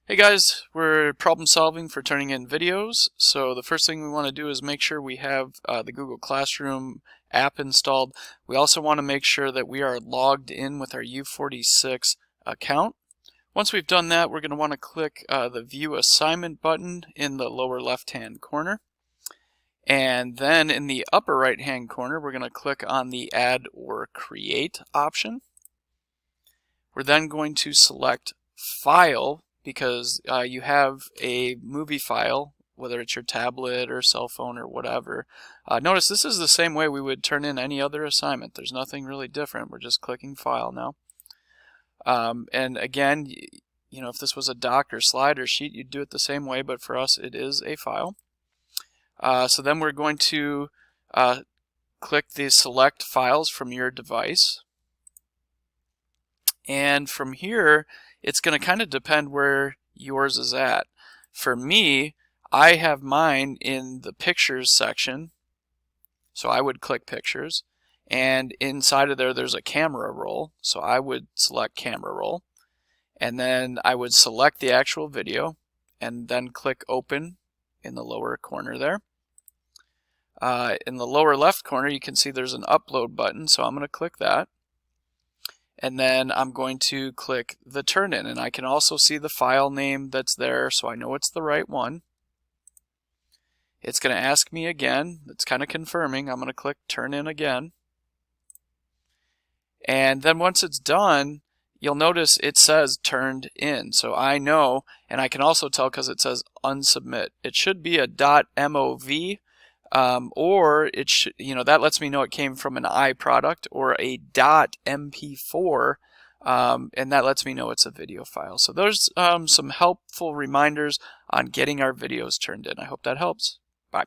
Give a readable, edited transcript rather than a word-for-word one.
Hey guys, we're problem solving for turning in videos. So the first thing we want to do is make sure we have the Google Classroom app installed. We also want to make sure that we are logged in with our U46 account. Once we've done that, we're going to want to click the View Assignment button in the lower left-hand corner. And then in the upper right-hand corner, we're going to click on the Add or Create option. We're then going to select File because you have a movie file, whether it's your tablet or cell phone or whatever. Notice this is the same way we would turn in any other assignment. There's nothing really different. We're just clicking File now. And again, you know, if this was a doc or slide or sheet, you'd do it the same way, but for us it is a file. So then we're going to click the Select Files from your device. And from here, it's going to kind of depend where yours is at. For me, I have mine in the Pictures section, so I would click Pictures. And inside of there, there's a camera roll, so I would select Camera Roll. And then I would select the actual video, and then click Open in the lower corner there. In the lower left corner, you can see there's an Upload button, so I'm going to click that. And then I'm going to click the turn in, and I can also see the file name that's there, so I know it's the right one. It's going to ask me again. It's kind of confirming. I'm going to click turn in again. And then once it's done, you'll notice it says turned in. So I know, and I can also tell because it says unsubmit. It should be a .mov. Or it should, that lets me know it came from an iProduct or a .mp4, and that lets me know it's a video file. So there's some helpful reminders on getting our videos turned in. I hope that helps. Bye.